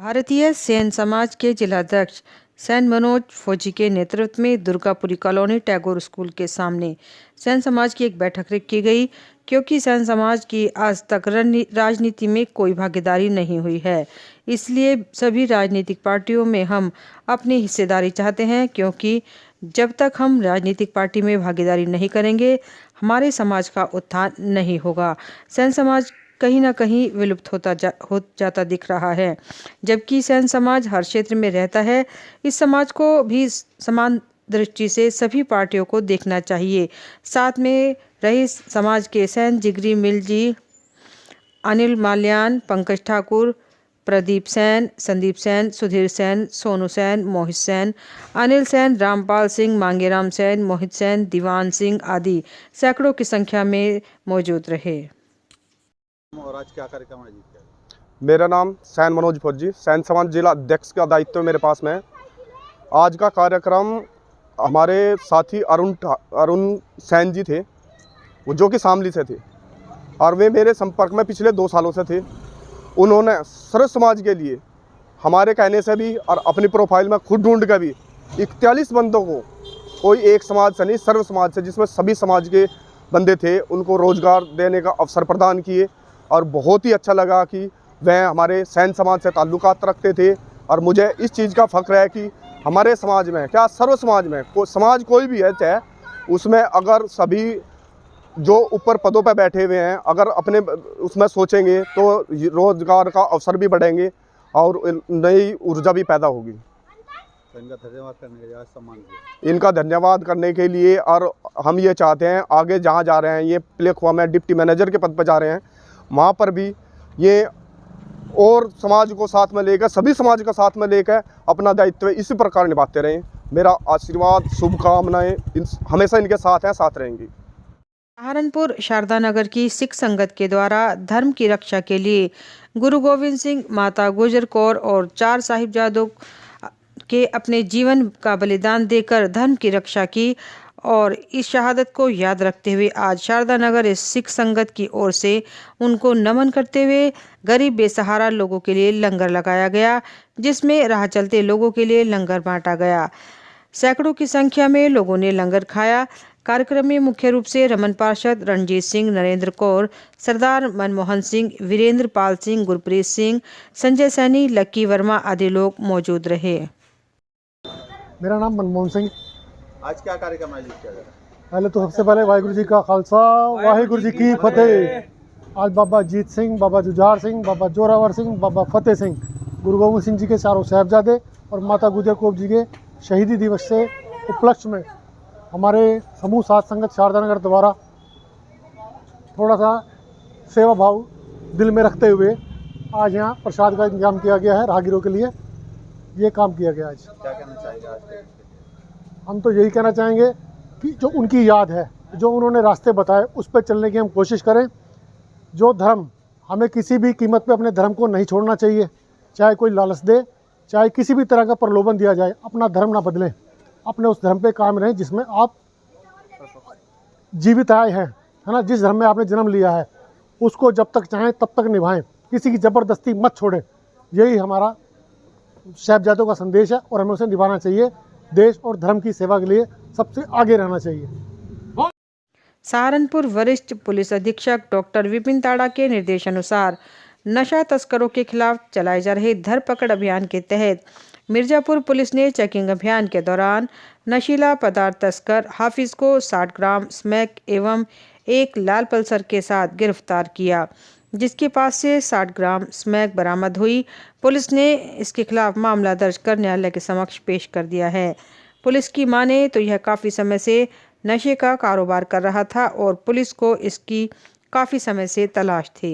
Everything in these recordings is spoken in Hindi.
भारतीय सेन समाज के जिलाध्यक्ष सेन मनोज फौजी के नेतृत्व में दुर्गापुरी कॉलोनी टैगोर स्कूल के सामने सेन समाज की एक बैठक की गई, क्योंकि सेन समाज की आज तक राजनीति में कोई भागीदारी नहीं हुई है। इसलिए सभी राजनीतिक पार्टियों में हम अपनी हिस्सेदारी चाहते हैं, क्योंकि जब तक हम राजनीतिक पार्टी में भागीदारी नहीं करेंगे, हमारे समाज का उत्थान नहीं होगा। सेन समाज कहीं ना कहीं विलुप्त हो जाता दिख रहा है, जबकि सेन समाज हर क्षेत्र में रहता है। इस समाज को भी समान दृष्टि से सभी पार्टियों को देखना चाहिए। साथ में रही समाज के सेन जिगरी मिल जी, अनिल माल्यान, पंकज ठाकुर, प्रदीप सेन, संदीप सेन, सुधीर सेन, सोनू सेन, मोहित सेन, अनिल सेन, रामपाल सिंह, मांगेराम सेन, मोहित सेन, दीवान सिंह आदि सैकड़ों की संख्या में मौजूद रहे। और आज क्या कार्यक्रम है जी? मेरा नाम सेन मनोज फौजी, सेन समाज जिला अध्यक्ष का दायित्व मेरे पास में है। आज का कार्यक्रम हमारे साथी अरुण सेन जी थे, वो जो कि शामली से थे और वे मेरे संपर्क में पिछले 2 सालों से थे। उन्होंने सर्व समाज के लिए हमारे कहने से भी और अपनी प्रोफाइल में खुद ढूंढ कर भी 41 बंदों को, कोई एक समाज से नहीं, सर्व समाज से, जिसमें सभी समाज के बंदे थे, उनको रोजगार देने का अवसर प्रदान किए। और बहुत ही अच्छा लगा कि वह हमारे सेन समाज से ताल्लुकात रखते थे। और मुझे इस चीज़ का फ़ख्र है कि हमारे समाज में, क्या सर्व समाज में, समाज कोई भी है चाहे, उसमें अगर सभी जो ऊपर पदों पर बैठे हुए हैं अगर अपने उसमें सोचेंगे तो रोजगार का अवसर भी बढ़ेंगे और नई ऊर्जा भी पैदा होगी। तो इनका धन्यवाद करने के लिए आज सम्मान किया। इनका धन्यवाद करने के लिए, और हम ये चाहते हैं आगे जहाँ जा रहे हैं, ये प्लेटफॉर्म में डिप्टी मैनेजर के पद पर जा रहे हैं, वहाँ पर भी ये और समाज को साथ में लेकर, सभी समाज का साथ में लेकर अपना दायित्व इसी प्रकार निभाते रहें। मेरा आशीर्वाद, शुभकामनाएं हमेशा इनके साथ हैं, साथ रहेंगी। सहारनपुर शारदा नगर की सिख संगत के द्वारा धर्म की रक्षा के लिए गुरु गोविंद सिंह, माता गुजर कौर और 4 साहिबजादों के अपने जीवन का बलिदान देकर धर्म की रक्षा की, और इस शहादत को याद रखते हुए आज शारदा नगर सिख संगत की ओर से उनको नमन करते हुए गरीब बेसहारा लोगों के लिए लंगर लगाया गया, जिसमें राह चलते लोगों के लिए लंगर बांटा गया। सैकड़ों की संख्या में लोगों ने लंगर खाया। कार्यक्रम में मुख्य रूप से रमन पार्षद रणजीत सिंह, नरेंद्र कौर, सरदार मनमोहन सिंह, वीरेंद्र पाल सिंह, गुरप्रीत सिंह, संजय सैनी, लक्की वर्मा आदि लोग मौजूद रहे। मेरा नाम मनमोहन सिंह। आज क्या कार्यक्रम है जी? क्या पहले तो सबसे पहले वाहिगुरु जी का खालसा, वाहिगुरु जी की फतेह। आज बाबा जीत सिंह, बाबा जुझार सिंह, बाबा जोरावर सिंह, बाबा फतेह सिंह, गुरु गोविंद सिंह जी के चारों साहिबजादे और माता गुजर कौर जी के शहीदी दिवस से उपलक्ष्य में हमारे समूह साध संगत शारदा नगर द्वारा थोड़ा सा सेवा भाव दिल में रखते हुए आज यहाँ प्रसाद का इंतजाम किया गया है। राहगीरों के लिए ये काम किया गया। आज क्या कहना चाहिए? आज हम तो यही कहना चाहेंगे कि जो उनकी याद है, जो उन्होंने रास्ते बताए, उस पर चलने की हम कोशिश करें। जो धर्म, हमें किसी भी कीमत पे अपने धर्म को नहीं छोड़ना चाहिए, चाहे कोई लालच दे, चाहे किसी भी तरह का प्रलोभन दिया जाए, अपना धर्म ना बदलें, अपने उस धर्म पे कायम रहें जिसमें आप जीवित आए हैं, है ना। जिस धर्म में आपने जन्म लिया है उसको जब तक चाहें तब तक निभाएं, किसी की ज़बरदस्ती मत छोड़ें। यही हमारा साहिबजादों का संदेश है और हमें उसे निभाना चाहिए। देश और धर्म की सेवा के लिए सबसे आगे रहना चाहिए। सहारनपुर वरिष्ठ पुलिस अधीक्षक डॉक्टर विपिन ताड़ा के निर्देशानुसार नशा तस्करों के खिलाफ चलाए जा रहे धरपकड़ अभियान के तहत मिर्जापुर पुलिस ने चेकिंग अभियान के दौरान नशीला पदार्थ तस्कर हाफिज को 60 ग्राम स्मैक एवं एक लाल पल्सर के साथ गिरफ्तार किया, जिसके पास से 60 ग्राम स्मैक बरामद हुई। पुलिस ने इसके खिलाफ मामला दर्ज कर न्यायालय के समक्ष पेश कर दिया है। पुलिस की माने तो यह काफ़ी समय से नशे का कारोबार कर रहा था और पुलिस को इसकी काफ़ी समय से तलाश थी।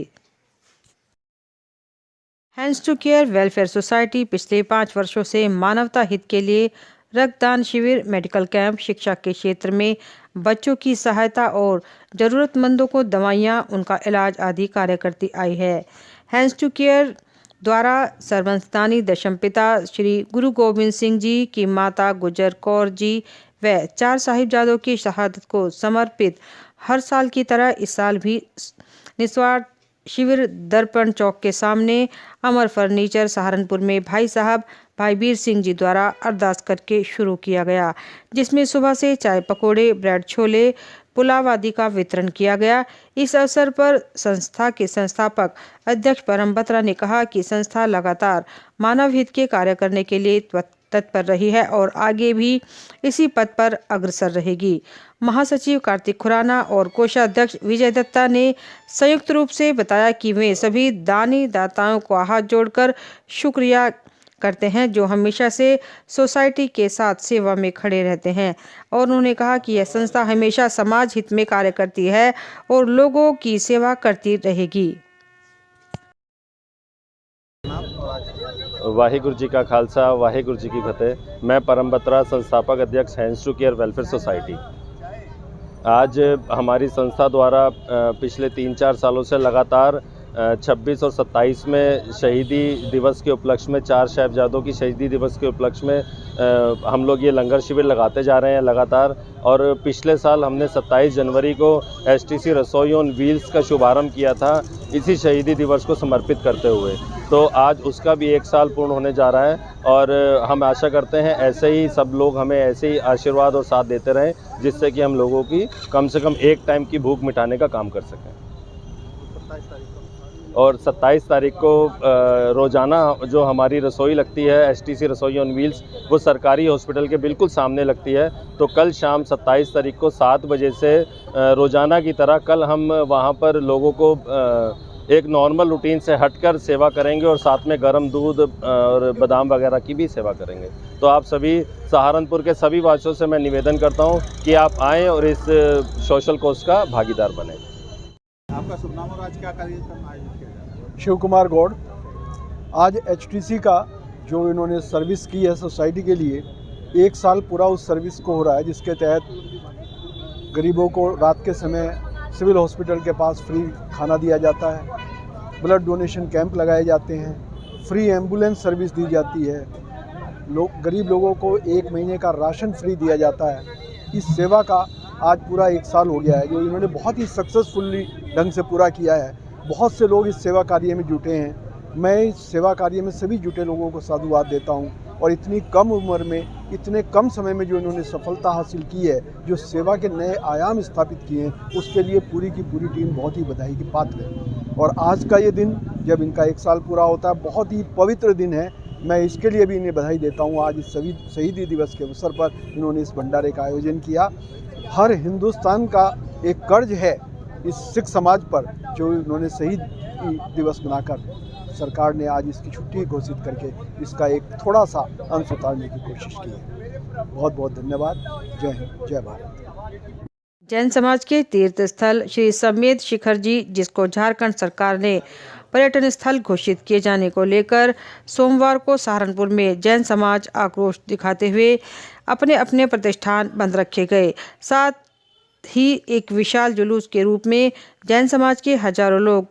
Hands to care welfare society पिछले 5 वर्षों से मानवता हित के लिए रक्तदान शिविर, मेडिकल कैंप, शिक्षा के क्षेत्र में बच्चों की सहायता और ज़रूरतमंदों को दवाइयाँ, उनका इलाज आदि कार्य करती आई है। हैंड्स टू केयर द्वारा सर्वंस्थानी दशमपिता श्री गुरु गोविंद सिंह जी की माता गुजर कौर जी व 4 साहिबजादों की शहादत को समर्पित हर साल की तरह इस साल भी निस्वार्थ शिविर दर्पण चौक के सामने अमर फर्नीचर सहारनपुर में भाई साहब भाई वीर सिंह जी द्वारा अरदास करके शुरू किया गया, जिसमें सुबह से चाय पकोड़े, ब्रेड छोले, पुलाव आदि का वितरण किया गया। इस अवसर पर संस्था के संस्थापक अध्यक्ष परम बत्रा ने कहा कि संस्था लगातार मानव हित के कार्य करने के लिए तत्पर रही है और आगे भी इसी पद पर अग्रसर रहेगी। महासचिव कार्तिक खुराना और कोषाध्यक्ष विजय दत्ता ने संयुक्त रूप से बताया कि वे सभी दानी दाताओं को हाथ जोड़कर शुक्रिया करते हैं जो हमेशा से सोसाइटी के साथ सेवा में खड़े रहते हैं, और उन्होंने कहा कि यह संस्था हमेशा समाज हित में कार्य करती है और लोगों की सेवा करती रहेगी। वाहिगुरु जी का खालसा, वाहिगुरु जी की फतेह। मैं परम बत्रा, संस्थापक अध्यक्ष hands to care welfare society. आज हमारी संस्था द्वारा पिछले 3-4 सालों से लगातार 26 और 27 में शहीदी दिवस के उपलक्ष्य में, 4 साहिबजादों की शहीदी दिवस के उपलक्ष्य में हम लोग ये लंगर शिविर लगाते जा रहे हैं लगातार। और पिछले साल हमने 27 जनवरी को एसटीसी रसोई ऑन व्हील्स का शुभारंभ किया था इसी शहीदी दिवस को समर्पित करते हुए। तो आज उसका भी 1 साल पूर्ण होने जा रहा है और हम आशा करते हैं ऐसे ही सब लोग हमें ऐसे ही आशीर्वाद और साथ देते रहें, जिससे कि हम लोगों की कम से कम एक टाइम की भूख मिटाने का काम कर सकें। और 27 तारीख को रोज़ाना जो हमारी रसोई लगती है एसटीसी रसोई ऑन व्हील्स, वो सरकारी हॉस्पिटल के बिल्कुल सामने लगती है। तो कल शाम 27 तारीख को 7 बजे से रोज़ाना की तरह कल हम वहाँ पर लोगों को एक नॉर्मल रूटीन से हटकर सेवा करेंगे और साथ में गर्म दूध और बादाम वगैरह की भी सेवा करेंगे। तो आप सभी सहारनपुर के सभी वासियों से मैं निवेदन करता हूँ कि आप आएँ और इस सोशल कॉज का भागीदार बने। आपका शुभ नाम और आज क्या कार्यक्रम आयोजित किया जा रहा है? शिव कुमार गौड़। आज एचटीसी का जो इन्होंने सर्विस की है सोसाइटी के लिए, 1 साल पूरा उस सर्विस को हो रहा है, जिसके तहत गरीबों को रात के समय सिविल हॉस्पिटल के पास फ्री खाना दिया जाता है, ब्लड डोनेशन कैंप लगाए जाते हैं, फ्री एम्बुलेंस सर्विस दी जाती है, गरीब लोगों को 1 महीने का राशन फ्री दिया जाता है। इस सेवा का आज पूरा 1 साल हो गया है, जो इन्होंने बहुत ही सक्सेसफुली ढंग से पूरा किया है। बहुत से लोग इस सेवा कार्य में जुटे हैं। मैं इस सेवा कार्य में सभी जुटे लोगों को साधुवाद देता हूं, और इतनी कम उम्र में, इतने कम समय में जो इन्होंने सफलता हासिल की है, जो सेवा के नए आयाम स्थापित किए हैं, उसके लिए पूरी की पूरी टीम बहुत ही बधाई की पात्र है। और आज का ये दिन जब इनका 1 साल पूरा होता है, बहुत ही पवित्र दिन है। मैं इसके लिए भी इन्हें बधाई देता हूँ। आज इस शहीदी दिवस के अवसर पर इन्होंने इस भंडारे का आयोजन किया। हर हिंदुस्तान का एक कर्ज है इस सिख समाज पर, जो इन्होंने शहीद दिवस मनाकर सरकार ने आज इसकी छुट्टी घोषित करके इसका एक थोड़ा सा अंश उतारने की कोशिश की है। बहुत बहुत धन्यवाद। जय हिंद, जय भारत। जैन समाज के तीर्थ स्थल श्री समेत शिखर जी, जिसको झारखंड सरकार ने पर्यटन स्थल घोषित किए जाने को लेकर सोमवार को सहारनपुर में जैन समाज आक्रोश दिखाते हुए अपने अपने प्रतिष्ठान बंद रखे गए। साथ ही एक विशाल जुलूस के रूप में जैन समाज के हजारों लोग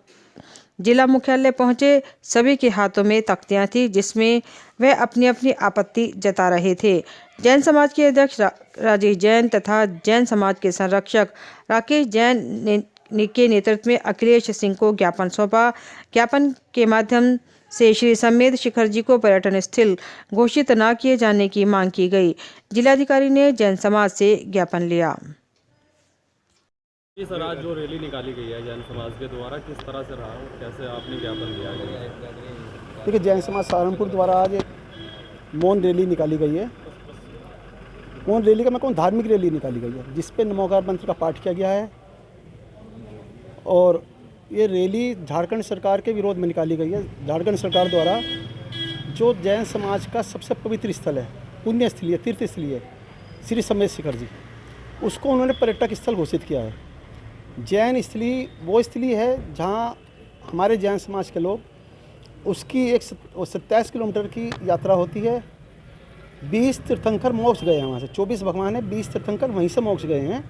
जिला मुख्यालय पहुंचे। सभी के हाथों में तख्तियां थी, जिसमें वह अपनी अपनी आपत्ति जता रहे थे। जैन समाज के अध्यक्ष राजेश जैन तथा जैन समाज के संरक्षक राकेश जैन के नेतृत्व में अखिलेश सिंह को ज्ञापन सौंपा। ज्ञापन के माध्यम से श्री समेत शिखर जी को पर्यटन स्थल घोषित न किए जाने की मांग की गई। जिलाधिकारी ने जैन समाज से ज्ञापन लिया। जी सर, आज जो रैली निकाली गई है जैन समाज के द्वारा, किस तरह से रहा, कैसे आपने ज्ञापन दिया गया? देखिए, जैन समाज सहारनपुर द्वारा आज एक मौन रैली निकाली गई है। मौन रैली का मैं कहूँ धार्मिक रैली निकाली गई है, जिसपे नमोकार मंत्र का पाठ किया गया है। और ये रैली झारखंड सरकार के विरोध में निकाली गई है। झारखंड सरकार द्वारा जो जैन समाज का सबसे पवित्र स्थल है, पुण्य स्थलीय, तीर्थ स्थलीय श्री समेत शिखर जी, उसको उन्होंने पर्यटक स्थल घोषित किया है। जैन स्थली वो स्थली है जहाँ हमारे जैन समाज के लोग, उसकी एक 27 किलोमीटर की यात्रा होती है। 20 तीर्थंकर मोक्ष गए हैं वहाँ से, 24 भगवान हैं, 20 तीर्थंकर वहीं से मोक्ष गए हैं।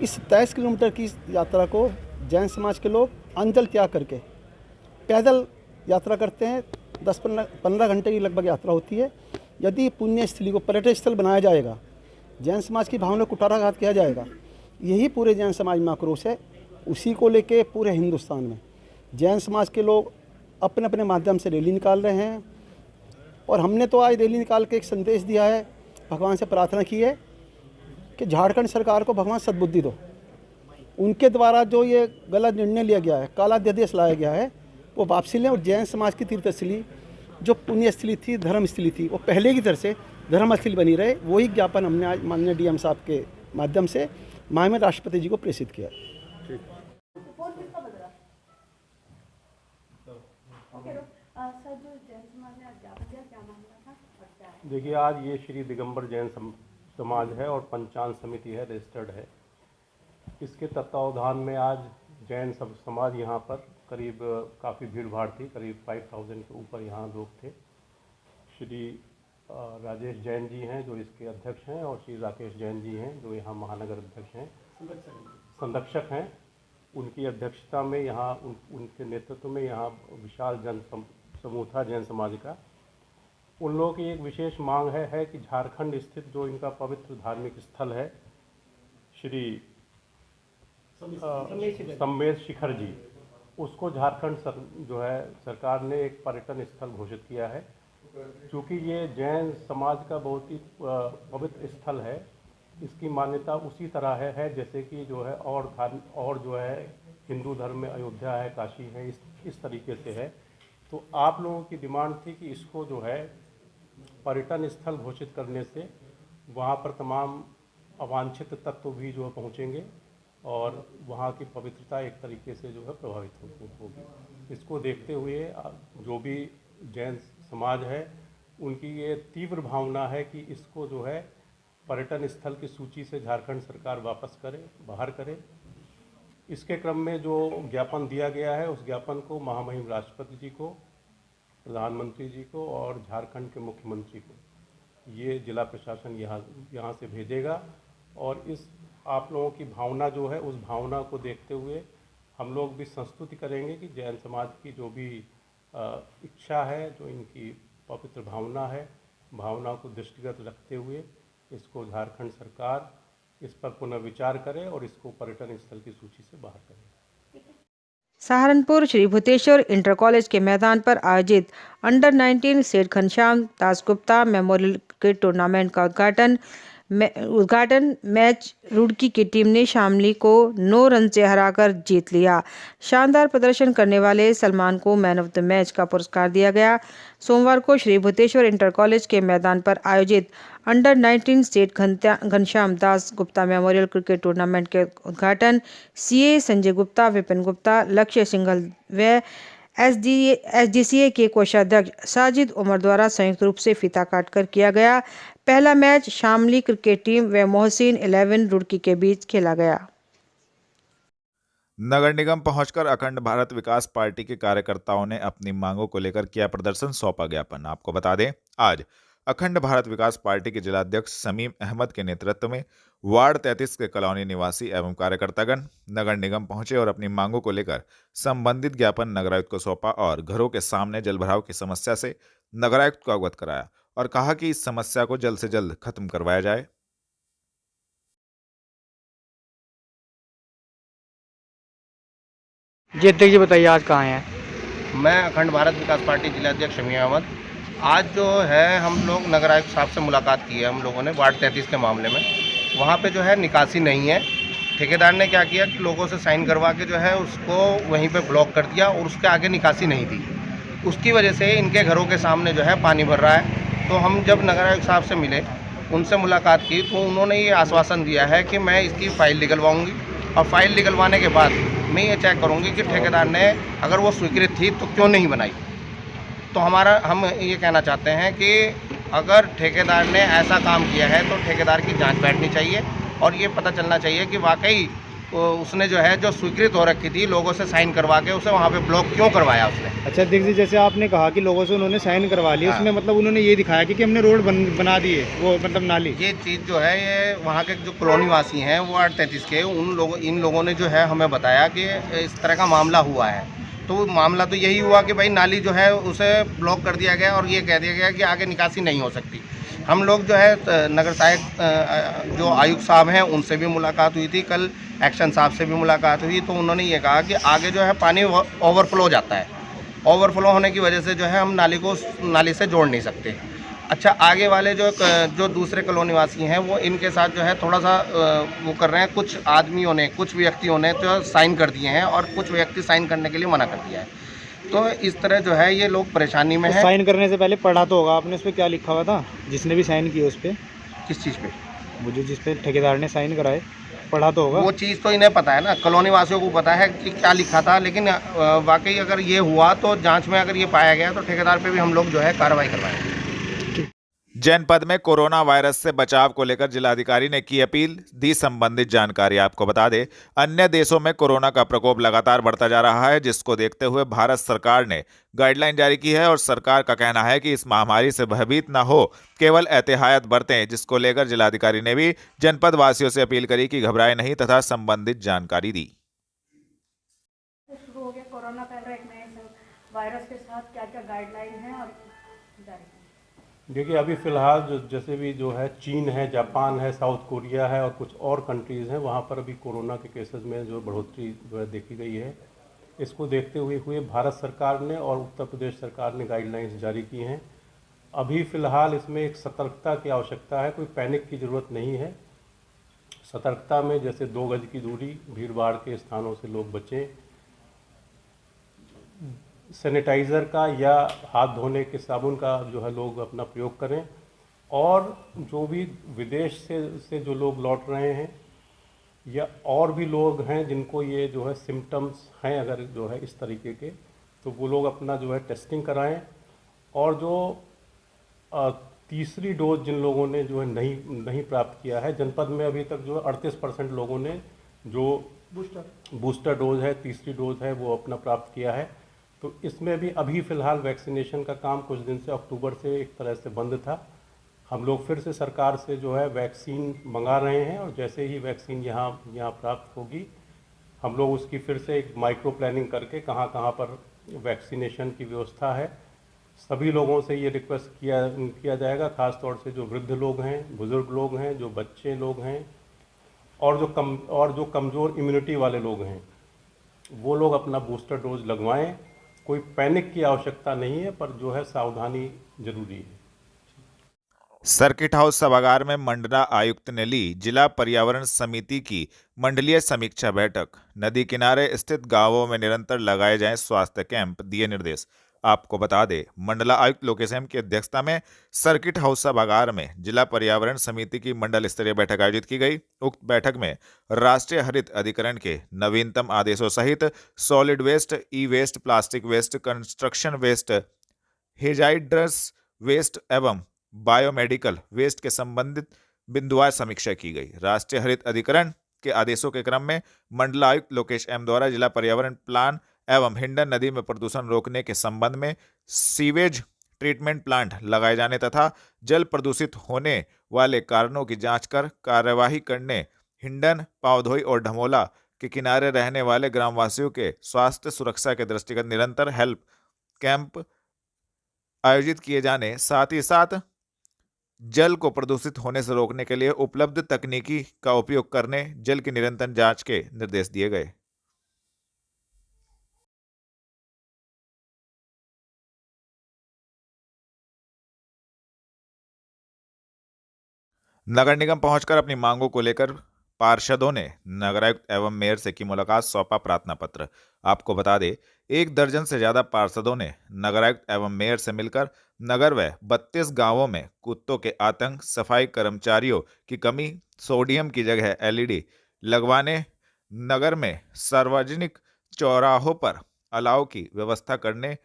इस 27 किलोमीटर की यात्रा को जैन समाज के लोग अंजल त्याग करके पैदल यात्रा करते हैं। 10-15 घंटे की लगभग यात्रा होती है। यदि पुण्य स्थली को पर्यटन स्थल बनाया जाएगा, जैन समाज की भावना को कुठाराघात किया जाएगा, यही पूरे जैन समाज में आक्रोश है। उसी को लेके पूरे हिंदुस्तान में जैन समाज के लोग अपने अपने माध्यम से रैली निकाल रहे हैं और हमने तो आज रैली निकाल के एक संदेश दिया है, भगवान से प्रार्थना की है कि झारखंड सरकार को भगवान सद्बुद्धि दो। उनके द्वारा जो ये गलत निर्णय लिया गया है, काला अध्यादेश लाया गया है, वो वापसी लें और जैन समाज की तीर्थस्थली जो पुण्य स्थली थी, धर्म स्थली थी, वो पहले की तरह से धर्म स्थली बनी रहे। वही ज्ञापन हमने आज माननीय डीएम साहब के माध्यम से माननीय राष्ट्रपति जी को प्रेषित किया। देखिए, आज ये श्री दिगंबर जैन समाज है और पंचांग समिति है, रजिस्टर्ड है। इसके तत्वावधान में आज जैन समाज यहाँ पर करीब काफ़ी भीड़ भाड़ थी, करीब 5000 के ऊपर यहाँ लोग थे। श्री राजेश जैन जी हैं जो इसके अध्यक्ष हैं और श्री राकेश जैन जी हैं जो यहाँ महानगर अध्यक्ष हैं, संरक्षक हैं। उनकी अध्यक्षता में यहाँ उनके नेतृत्व में यहाँ विशाल जन समूह था जैन समाज का। उन लोगों की एक विशेष मांग है कि झारखंड स्थित जो इनका पवित्र धार्मिक स्थल है श्री सम्मेद शिखर जी, उसको झारखंड जो है सरकार ने एक पर्यटन स्थल घोषित किया है। क्योंकि ये जैन समाज का बहुत ही पवित्र स्थल है, इसकी मान्यता उसी तरह है जैसे कि जो है और जो है हिंदू धर्म में अयोध्या है, काशी है, इस तरीके से है। तो आप लोगों की डिमांड थी कि इसको जो है पर्यटन स्थल घोषित करने से वहाँ पर तमाम अवांछित तत्व भी जो है पहुँचेंगे और वहाँ की पवित्रता एक तरीके से जो है प्रभावित होगी। इसको देखते हुए जो भी जैन समाज है उनकी ये तीव्र भावना है कि इसको जो है पर्यटन स्थल की सूची से झारखंड सरकार वापस करे, बाहर करे। इसके क्रम में जो ज्ञापन दिया गया है उस ज्ञापन को महामहिम राष्ट्रपति जी को, प्रधानमंत्री जी को और झारखंड के मुख्यमंत्री को ये जिला प्रशासन यहाँ से भेजेगा। और इस आप लोगों की भावना जो है उस भावना को देखते हुए हम लोग भी संस्तुति करेंगे कि जैन समाज की जो भी इच्छा है, जो इनकी पवित्र भावना है, भावना को दृष्टिगत रखते हुए इसको झारखंड सरकार इस पर पुनर्विचार करे और इसको पर्यटन स्थल की सूची से बाहर करे। सहारनपुर श्री भूतेश्वर इंटर कॉलेज के मैदान पर आयोजित अंडर 19 सेठ Ghanshyam Dasgupta memorial cricket tournament का उद्घाटन मैच रुड़की की टीम ने शामली को 9 रन से हराकर जीत लिया। शानदार प्रदर्शन करने वाले सलमान को मैन ऑफ द मैच का पुरस्कार दिया गया। सोमवार को श्री भूतेश्वर इंटर कॉलेज के मैदान पर आयोजित अंडर 19 सेठ Ghanshyam Das Gupta memorial cricket tournament के उद्घाटन सीए संजय गुप्ता, विपिन गुप्ता, लक्ष्य सिंघल व एसडीसीए के कोषाध्यक्ष साजिद उमर द्वारा संयुक्त रूप से फीता काटकर किया गया। पहला मैच शामली क्रिकेट टीम व मोहसिन 11 रुड़की के बीच खेला गया। नगर निगम पहुंचकर अखंड भारत विकास पार्टी के कार्यकर्ताओं ने अपनी मांगों को लेकर किया प्रदर्शन, सौंपा ज्ञापन। आपको बता दें, आज अखंड भारत विकास पार्टी के जिलाध्यक्ष समीम अहमद के नेतृत्व में वार्ड 33 के कॉलोनी निवासी एवं कार्यकर्तागण नगर निगम पहुंचे और अपनी मांगों को लेकर संबंधित ज्ञापन नगरायुक्त को सौंपा और घरों के सामने जलभराव की समस्या से नगरायुक्त को अवगत कराया और कहा कि इस समस्या को जल्द से जल्द खत्म करवाया जाए। जी अध्यक्ष जी बताइए, आज कहाँ हैं? मैं अखंड भारत विकास पार्टी जिलाध्यक्ष समीम अहमद। आज जो है हम लोग नगर आयुक्त साहब से मुलाकात की है हम लोगों ने वार्ड 33 के मामले में। वहाँ पे जो है निकासी नहीं है। ठेकेदार ने क्या किया कि लोगों से साइन करवा के जो है उसको वहीं पे ब्लॉक कर दिया और उसके आगे निकासी नहीं थी। उसकी वजह से इनके घरों के सामने जो है पानी भर रहा है। तो हम जब नगर आयुक्त साहब से मिले, उनसे मुलाकात की, तो उन्होंने ये आश्वासन दिया है कि मैं इसकी फ़ाइल निकलवाऊँगी और फाइल निकलवाने के बाद मैं ये चेक करूँगी कि ठेकेदार ने अगर वो स्वीकृत थी तो क्यों नहीं बनाई। तो हम ये कहना चाहते हैं कि अगर ठेकेदार ने ऐसा काम किया है तो ठेकेदार की जांच बैठनी चाहिए और ये पता चलना चाहिए कि वाकई उसने जो है जो स्वीकृत हो रखी थी लोगों से साइन करवा के उसे वहाँ पे ब्लॉक क्यों करवाया उसने। अच्छा अध्यक्ष जी, जैसे आपने कहा कि लोगों से उन्होंने साइन करवा लिया, उसमें मतलब उन्होंने ये दिखाया कि हमने रोड बना दी है, वो मतलब नाली। ये चीज़ जो है ये वहाँ के जो कॉलोनी वासी हैं वार्ड 33 के इन लोगों ने जो है हमें बताया कि इस तरह का मामला हुआ है। तो मामला तो यही हुआ कि भाई नाली जो है उसे ब्लॉक कर दिया गया और ये कह दिया गया कि आगे निकासी नहीं हो सकती। हम लोग जो है नगर सहायक जो आयुक्त साहब हैं उनसे भी मुलाकात हुई थी, कल एक्शन साहब से भी मुलाकात हुई, तो उन्होंने ये कहा कि आगे जो है पानी ओवरफ्लो जाता है, ओवरफ्लो होने की वजह से जो है हम नाली से जोड़ नहीं सकते। अच्छा, आगे वाले जो दूसरे कॉलोनी वासी हैं वो इनके साथ जो है थोड़ा सा वो कर रहे हैं, कुछ आदमियों ने, कुछ व्यक्तियों ने तो साइन कर दिए हैं और कुछ व्यक्ति साइन करने के लिए मना कर दिया है। तो इस तरह जो है ये लोग परेशानी में हैं। साइन करने से पहले पढ़ा तो होगा आपने, उस पर क्या लिखा हुआ था जिसने भी साइन किया उस पर? किस चीज़ पे? वो जो जिस पे ठेकेदार ने साइन कराए, पढ़ा तो होगा? वो चीज़ तो इन्हें पता है ना, कॉलोनी वासियों को पता है कि क्या लिखा था, लेकिन वाकई अगर ये हुआ तो जांच में अगर ये पाया गया तो ठेकेदार पे भी हम लोग जो है कार्रवाई करवाएंगे। जनपद में कोरोना वायरस से बचाव को लेकर जिलाधिकारी ने की अपील, दी संबंधित जानकारी। आपको बता दें, अन्य देशों में कोरोना का प्रकोप लगातार बढ़ता जा रहा है, जिसको देखते हुए भारत सरकार ने गाइडलाइन जारी की है और सरकार का कहना है कि इस महामारी से भयभीत न हो, केवल एहतियात बरतें, जिसको लेकर जिलाधिकारी ने भी जनपद वासियों से अपील करी कि घबराए नहीं तथा संबंधित जानकारी दी। शुरू हो गया कोरोना फैल रहा है, एक नए वायरस के साथ क्या क्या गाइडलाइन है और जारी? देखिए, अभी फ़िलहाल जैसे भी जो है चीन है, जापान है, साउथ कोरिया है और कुछ और कंट्रीज़ हैं, वहाँ पर अभी कोरोना के केसेस में जो बढ़ोतरी जो है देखी गई है। इसको देखते हुए भारत सरकार ने और उत्तर प्रदेश सरकार ने गाइडलाइंस जारी की हैं। अभी फ़िलहाल इसमें एक सतर्कता की आवश्यकता है, कोई पैनिक की ज़रूरत नहीं है। सतर्कता में जैसे 2 गज की दूरी, भीड़ भाड़ के स्थानों से लोग बचें, सैनिटाइज़र का या हाथ धोने के साबुन का जो है लोग अपना प्रयोग करें, और जो भी विदेश से जो लोग लौट रहे हैं या और भी लोग हैं जिनको ये जो है सिम्टम्स हैं अगर जो है इस तरीके के, तो वो लोग अपना जो है टेस्टिंग कराएं। और जो तीसरी डोज जिन लोगों ने जो है नहीं प्राप्त किया है, जनपद में अभी तक जो है 38% लोगों ने जो बूस्टर डोज है, तीसरी डोज है, वो अपना प्राप्त किया है। तो इसमें भी अभी फ़िलहाल वैक्सीनेशन का काम कुछ दिन से, अक्टूबर से एक तरह से बंद था। हम लोग फिर से सरकार से जो है वैक्सीन मंगा रहे हैं और जैसे ही वैक्सीन यहाँ प्राप्त होगी, हम लोग उसकी फिर से एक माइक्रो प्लानिंग करके कहाँ पर वैक्सीनेशन की व्यवस्था है, सभी लोगों से ये रिक्वेस्ट किया जाएगा, ख़ास तौर से जो वृद्ध लोग हैं, बुज़ुर्ग लोग हैं, जो बच्चे लोग हैं और जो कमज़ोर इम्यूनिटी वाले लोग हैं, वो लोग अपना बूस्टर डोज लगवाएं। कोई पैनिक की आवश्यकता नहीं है, पर जो है सावधानी जरूरी है। सर्किट हाउस सभागार में मंडला आयुक्त ने ली जिला पर्यावरण समिति की मंडलीय समीक्षा बैठक। नदी किनारे स्थित गांवों में निरंतर लगाए जाएं स्वास्थ्य कैंप, दिए निर्देश। आपको बता दें, मंडला आयुक्त लोकेश एम की अध्यक्षता में सर्किट हाउस सभागार में जिला पर्यावरण समिति की मंडल स्तरीय बैठक आयोजित की गई। उक्त बैठक में राष्ट्रीय हरित अधिकरण के नवीनतम आदेशों सहित solid waste, E waste, plastic waste, construction waste, hazardous waste एवं बायोमेडिकल वेस्ट के संबंधित बिंदुवार समीक्षा की गई। राष्ट्रीय हरित अधिकरण के आदेशों के क्रम में मंडलायुक्त लोकेश एम द्वारा जिला पर्यावरण प्लान एवं हिंडन नदी में प्रदूषण रोकने के संबंध में सीवेज ट्रीटमेंट प्लांट लगाए जाने तथा जल प्रदूषित होने वाले कारणों की जांच कर कार्यवाही करने, हिंडन, पावधोई और ढमोला के किनारे रहने वाले ग्रामवासियों के स्वास्थ्य सुरक्षा के दृष्टिगत निरंतर हेल्प कैंप आयोजित किए जाने, साथ ही साथ जल को प्रदूषित होने से रोकने के लिए उपलब्ध तकनीकी का उपयोग करने, जल की निरंतर जांच के निर्देश दिए गए। नगर निगम पहुंचकर अपनी मांगों को लेकर पार्षदों ने नगरायुक्त एवं मेयर से की मुलाकात, सौंपा प्रार्थना पत्र। आपको बता दें, 1 दर्जन से ज्यादा पार्षदों ने नगरायुक्त एवं मेयर से मिलकर नगर व 32 गांवों में कुत्तों के आतंक, सफाई कर्मचारियों की कमी, सोडियम की जगह LED लगवाने, नगर में सार्वजनिक चौराहों पर अलाव की व्यवस्था करने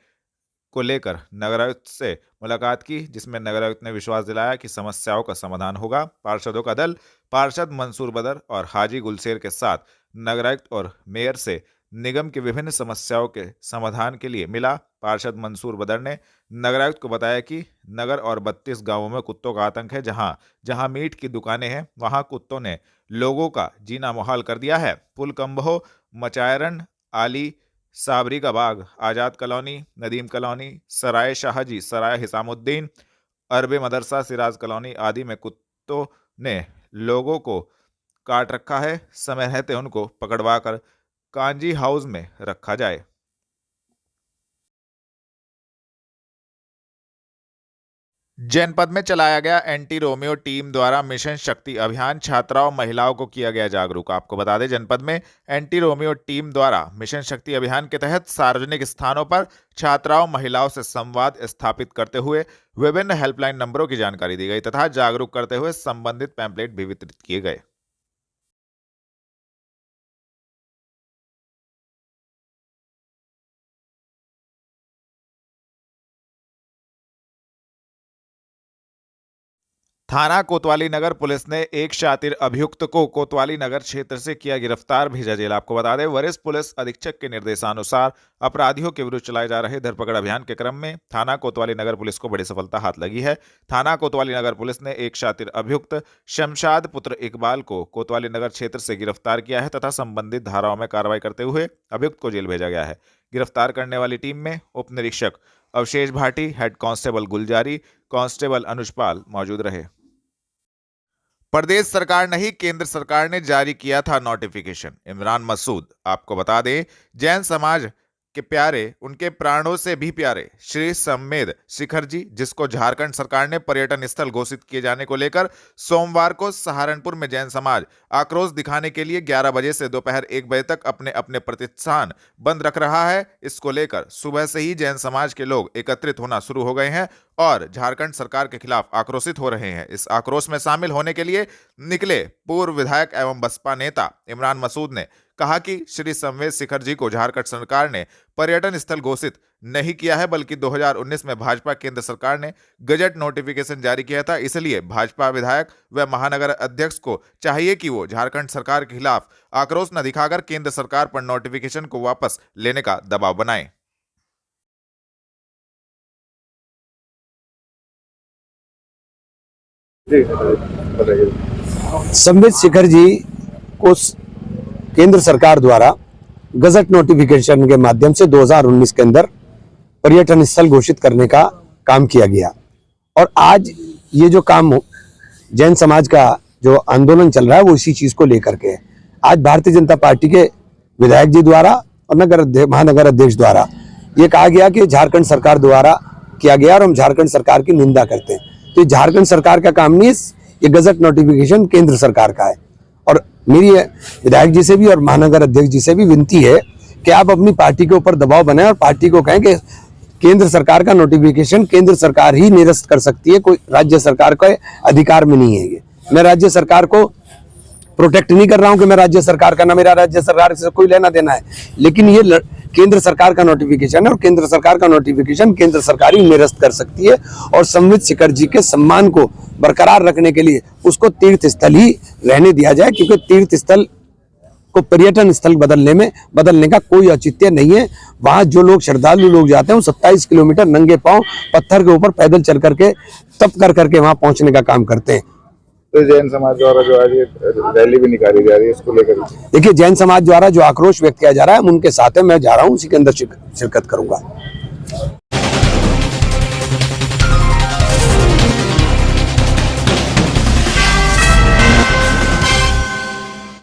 को लेकर नगरायुक्त से मुलाकात की, जिसमें नगरायुक्त ने विश्वास दिलाया कि समस्याओं का समाधान होगा। पार्षदों का दल पार्षद मंसूर बदर और हाजी गुलशेर के साथ नगरायुक्त और मेयर से निगम की विभिन्न समस्याओं के समाधान के लिए मिला। पार्षद मंसूर बदर ने नगरायुक्त को बताया कि नगर और 32 गांवों में कुत्तों का आतंक है। जहां मीट की दुकानें हैं, वहां कुत्तों ने लोगों का जीना मुहाल कर दिया है। पुल कंबहो, मचायरन, आली, साबरी का बाग, आज़ाद कॉलोनी, नदीम कॉलोनी, सराय शाहजी, सराय हिसामुद्दीन अरबी मदरसा, सिराज कॉलोनी आदि में कुत्तों ने लोगों को काट रखा है। समय रहते उनको पकड़वाकर कांजी हाउस में रखा जाए। जनपद में चलाया गया एंटी रोमियो टीम द्वारा मिशन शक्ति अभियान, छात्राओं महिलाओं को किया गया जागरूक। आपको बता दें, जनपद में एंटी रोमियो टीम द्वारा मिशन शक्ति अभियान के तहत सार्वजनिक स्थानों पर छात्राओं महिलाओं से संवाद स्थापित करते हुए विभिन्न हेल्पलाइन नंबरों की जानकारी दी गई तथा जागरूक करते हुए संबंधित पैम्पलेट भी वितरित किए गए। थाना कोतवाली नगर पुलिस ने एक शातिर अभियुक्त को कोतवाली नगर क्षेत्र से किया गिरफ्तार, भेजा जेल। आपको बता दें, वरिष्ठ पुलिस अधीक्षक के निर्देशानुसार अपराधियों के विरुद्ध चलाए जा रहे धरपकड़ अभियान के क्रम में थाना कोतवाली नगर पुलिस को बड़ी सफलता हाथ लगी है। थाना कोतवाली नगर पुलिस ने एक शातिर अभियुक्त शमशाद पुत्र इकबाल को कोतवाली नगर क्षेत्र से गिरफ्तार किया है तथा संबंधित धाराओं में कार्रवाई करते हुए अभियुक्त को जेल भेजा गया है। गिरफ्तार करने वाली टीम में उप निरीक्षक Avshesh Bhati, head constable Gulzari, constable Anujpal मौजूद रहे। प्रदेश सरकार नहीं, केंद्र सरकार ने जारी किया था नोटिफिकेशन। इमरान मसूद। आपको बता दें, जैन समाज के प्यारे, उनके प्राणों से भी प्यारे श्री संवेद शिखर जी, जिसको झारखंड सरकार ने पर्यटन स्थल घोषित किए जाने को लेकर सोमवार को सहारनपुर में जैन समाज आक्रोश दिखाने के लिए 11 बजे से दोपहर 1 बजे तक अपने अपने प्रतिष्ठान बंद रख रहा है। इसको लेकर सुबह से ही जैन समाज के लोग एकत्रित होना शुरू हो गए हैं और झारखंड सरकार के खिलाफ आक्रोशित हो रहे हैं। इस आक्रोश में शामिल होने के लिए निकले पूर्व विधायक एवं बसपा नेता इमरान मसूद ने कहा कि श्री संवेद शिखर जी को झारखंड सरकार ने पर्यटन स्थल घोषित नहीं किया है, बल्कि 2019 में भाजपा केंद्र सरकार ने गजट नोटिफिकेशन जारी किया था। इसलिए भाजपा विधायक व महानगर अध्यक्ष को चाहिए कि वो झारखंड सरकार के खिलाफ आक्रोश न दिखाकर केंद्र सरकार पर नोटिफिकेशन को वापस लेने का दबाव बनाएं। संवेद शिखर जी को केंद्र सरकार द्वारा गजट नोटिफिकेशन के माध्यम से 2019 के अंदर पर्यटन स्थल घोषित करने का काम किया गया और आज ये जो काम जैन समाज का जो आंदोलन चल रहा है वो इसी चीज को लेकर के है। आज भारतीय जनता पार्टी के विधायक जी द्वारा और महानगर अध्यक्ष द्वारा ये कहा गया कि झारखंड सरकार द्वारा किया गया और हम झारखंड सरकार की निंदा करते हैं। तो झारखंड सरकार का काम नहीं है, ये गजट नोटिफिकेशन केंद्र सरकार का है। और मेरी विधायक जी से भी और महानगर अध्यक्ष जी से भी विनती है कि आप अपनी पार्टी के ऊपर दबाव बनाएं और पार्टी को कहें कि केंद्र सरकार का नोटिफिकेशन केंद्र सरकार ही निरस्त कर सकती है, कोई राज्य सरकार का अधिकार में नहीं है। ये मैं राज्य सरकार को प्रोटेक्ट नहीं कर रहा हूं कि मैं राज्य सरकार का, ना मेरा राज्य सरकार से कोई लेना देना है, लेकिन ये केंद्र सरकार का नोटिफिकेशन है और केंद्र सरकार का नोटिफिकेशन केंद्र सरकार ही निरस्त कर सकती है। और संवेद शिखर जी के सम्मान को बरकरार रखने के लिए उसको तीर्थ स्थल ही रहने दिया जाए, क्योंकि तीर्थ स्थल को पर्यटन स्थल बदलने का कोई औचित्य नहीं है। वहां जो लोग श्रद्धालु लोग जाते हैं वो 27 किलोमीटर नंगे पांव पत्थर के ऊपर पैदल चल करके तप कर करके वहां पहुंचने का काम करते हैं। तो जैन समाज द्वारा जो आज रैली भी निकाली जा रही है, इसको लेकर देखिए, जैन समाज द्वारा जो आक्रोश व्यक्त किया जा रहा है हम उनके साथ है, मैं जा रहा हूँ, उसी के अंदर शिरकत करूंगा।